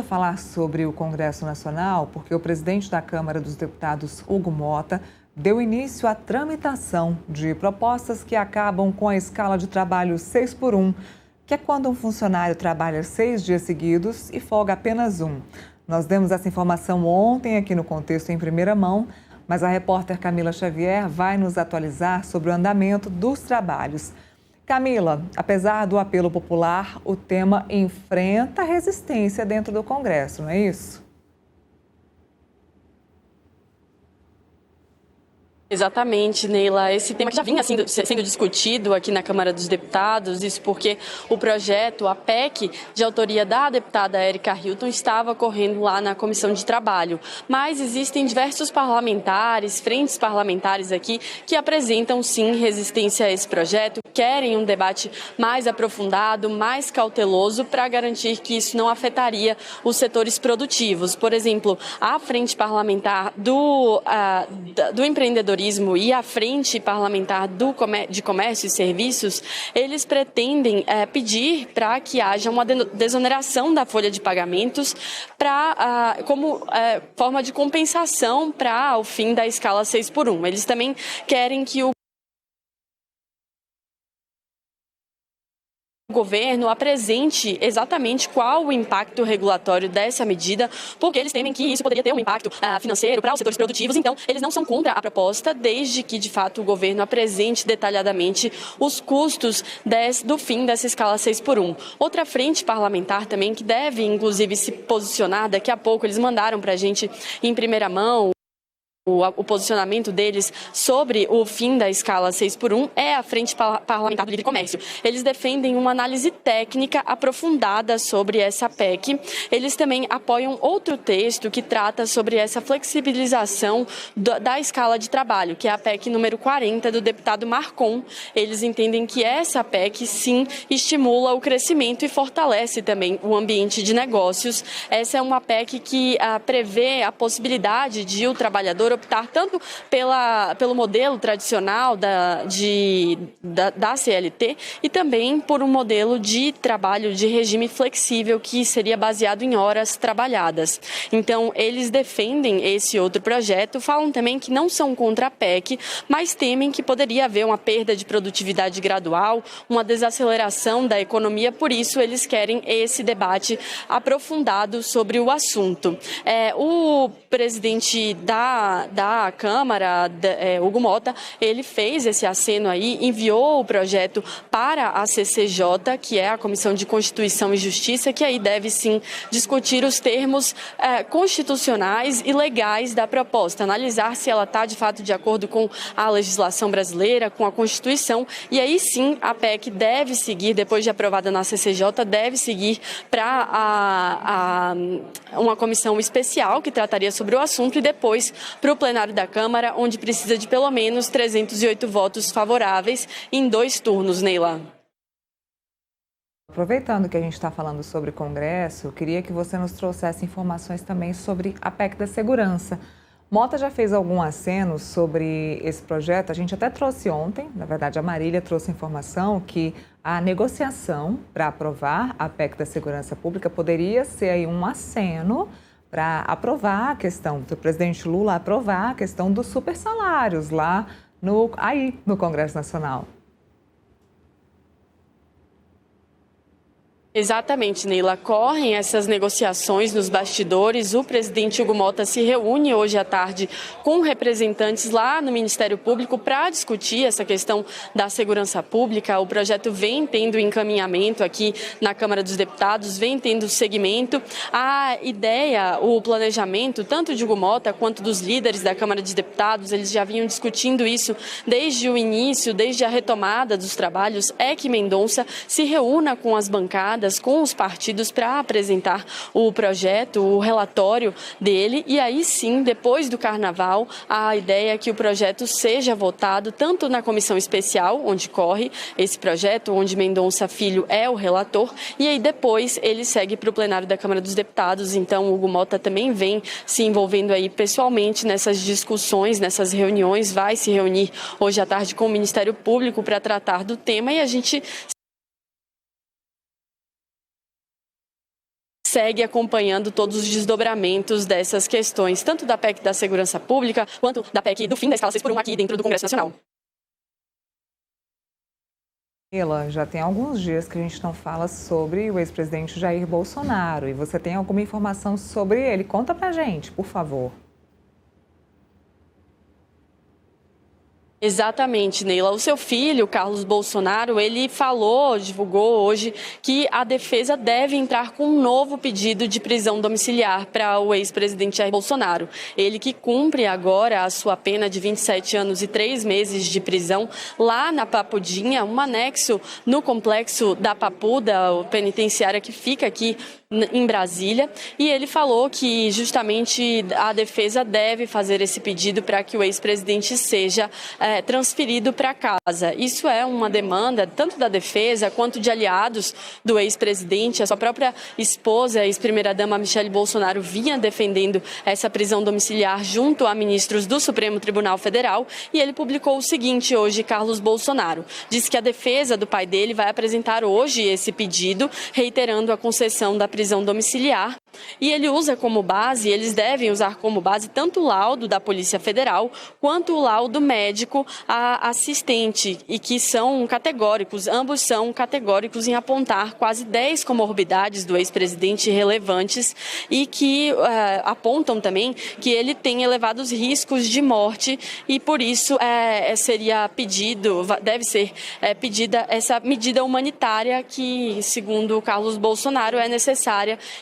falar sobre o Congresso Nacional porque o presidente da Câmara dos Deputados, Hugo Mota, deu início à tramitação de propostas que acabam com a escala de trabalho 6x1, que é quando um funcionário trabalha 6 dias seguidos e folga apenas um. Nós demos essa informação ontem aqui no Contexto em primeira mão, mas a repórter Camila Xavier vai nos atualizar sobre o andamento dos trabalhos. Camila, apesar do apelo popular, o tema enfrenta resistência dentro do Congresso, não é isso? Exatamente, Neila. Esse tema que já vinha sendo discutido aqui na Câmara dos Deputados, isso porque o projeto, a PEC, de autoria da deputada Érica Hilton, estava correndo lá na Comissão de Trabalho. Mas existem diversos parlamentares, frentes parlamentares aqui, que apresentam sim resistência a esse projeto, querem um debate mais aprofundado, mais cauteloso, para garantir que isso não afetaria os setores produtivos. Por exemplo, a frente parlamentar do empreendedorismo e a frente parlamentar de comércio e serviços, eles pretendem pedir para que haja uma desoneração da folha de pagamentos como forma de compensação para o fim da escala 6x1. Eles também querem que o governo apresente exatamente qual o impacto regulatório dessa medida, porque eles temem que isso poderia ter um impacto financeiro para os setores produtivos. Então, eles não são contra a proposta, desde que, de fato, o governo apresente detalhadamente os custos do fim dessa escala 6x1. Outra frente parlamentar também, que deve, inclusive, se posicionar daqui a pouco, eles mandaram para a gente em primeira mão o posicionamento deles sobre o fim da escala 6x1, é a Frente Parlamentar do Livre Comércio. Eles defendem uma análise técnica aprofundada sobre essa PEC. Eles também apoiam outro texto que trata sobre essa flexibilização da escala de trabalho, que é a PEC número 40 do deputado Marcon. Eles entendem que essa PEC, sim, estimula o crescimento e fortalece também o ambiente de negócios. Essa é uma PEC que prevê a possibilidade de o trabalhador optar tanto pelo modelo tradicional da CLT e também por um modelo de trabalho de regime flexível que seria baseado em horas trabalhadas. Então, eles defendem esse outro projeto, falam também que não são contra a PEC, mas temem que poderia haver uma perda de produtividade gradual, uma desaceleração da economia, por isso eles querem esse debate aprofundado sobre o assunto. O presidente da Câmara, Hugo Mota, ele fez esse aceno aí, enviou o projeto para a CCJ, que é a Comissão de Constituição e Justiça, que aí deve sim discutir os termos constitucionais e legais da proposta, analisar se ela está de fato de acordo com a legislação brasileira, com a Constituição, e aí sim a PEC deve seguir, depois de aprovada na CCJ, deve seguir para uma comissão especial que trataria sobre o assunto e depois para o plenário da Câmara, onde precisa de pelo menos 308 votos favoráveis em 2 turnos, Neila. Aproveitando que a gente está falando sobre Congresso, eu queria que você nos trouxesse informações também sobre a PEC da segurança. Mota já fez algum aceno sobre esse projeto? A gente até trouxe ontem, na verdade a Marília trouxe informação que a negociação para aprovar a PEC da segurança pública poderia ser aí um aceno para aprovar a questão do presidente Lula, aprovar a questão dos supersalários lá no Congresso Nacional. Exatamente, Neila. Correm essas negociações nos bastidores. O presidente Hugo Mota se reúne hoje à tarde com representantes lá no Ministério Público para discutir essa questão da segurança pública. O projeto vem tendo encaminhamento aqui na Câmara dos Deputados, vem tendo segmento. A ideia, o planejamento, tanto de Hugo Mota quanto dos líderes da Câmara dos Deputados, eles já vinham discutindo isso desde o início, desde a retomada dos trabalhos, é que Mendonça se reúna com as bancadas, com os partidos para apresentar o projeto, o relatório dele, e aí sim, depois do Carnaval, a ideia é que o projeto seja votado tanto na comissão especial, onde corre esse projeto, onde Mendonça Filho é o relator, e aí depois ele segue para o plenário da Câmara dos Deputados. Então, o Hugo Mota também vem se envolvendo aí pessoalmente nessas discussões, nessas reuniões, vai se reunir hoje à tarde com o Ministério Público para tratar do tema, e a gente segue acompanhando todos os desdobramentos dessas questões, tanto da PEC da segurança pública, quanto da PEC do fim da escala 6x1 aqui dentro do Congresso Nacional. Camila, já tem alguns dias que a gente não fala sobre o ex-presidente Jair Bolsonaro e você tem alguma informação sobre ele? Conta pra gente, por favor. Exatamente, Neila. O seu filho, Carlos Bolsonaro, ele divulgou hoje que a defesa deve entrar com um novo pedido de prisão domiciliar para o ex-presidente Jair Bolsonaro. Ele que cumpre agora a sua pena de 27 anos e 3 meses de prisão lá na Papudinha, um anexo no complexo da Papuda, o penitenciária que fica aqui em Brasília, e ele falou que justamente a defesa deve fazer esse pedido para que o ex-presidente seja transferido para casa. Isso é uma demanda tanto da defesa quanto de aliados do ex-presidente. A sua própria esposa, a ex-primeira-dama Michele Bolsonaro, vinha defendendo essa prisão domiciliar junto a ministros do Supremo Tribunal Federal, e ele publicou o seguinte hoje, Carlos Bolsonaro. Diz que a defesa do pai dele vai apresentar hoje esse pedido, reiterando a concessão da prisão domiciliar, e eles devem usar como base tanto o laudo da Polícia Federal quanto o laudo médico assistente, e que são categóricos, ambos são categóricos em apontar quase 10 comorbidades do ex-presidente relevantes e que apontam também que ele tem elevados riscos de morte, e por isso deve ser pedida essa medida humanitária que, segundo Carlos Bolsonaro, é necessária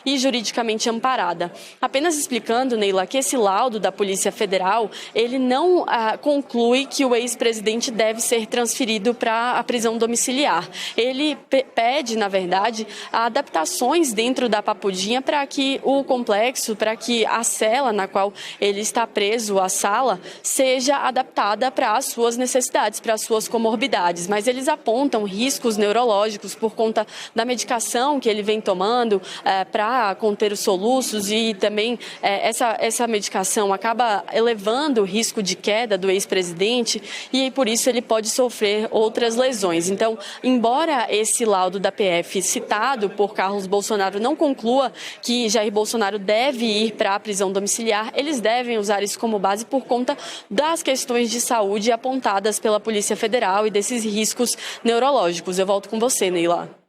e juridicamente amparada. Apenas explicando, Neila, que esse laudo da Polícia Federal, ele não conclui que o ex-presidente deve ser transferido para a prisão domiciliar. Ele pede, na verdade, adaptações dentro da Papudinha para que o complexo, para que a cela na qual ele está preso, a sala, seja adaptada para as suas necessidades, para as suas comorbidades. Mas eles apontam riscos neurológicos por conta da medicação que ele vem tomando, para conter os soluços, e também essa medicação acaba elevando o risco de queda do ex-presidente, e por isso ele pode sofrer outras lesões. Então, embora esse laudo da PF citado por Carlos Bolsonaro não conclua que Jair Bolsonaro deve ir para a prisão domiciliar, eles devem usar isso como base por conta das questões de saúde apontadas pela Polícia Federal e desses riscos neurológicos. Eu volto com você, Neila.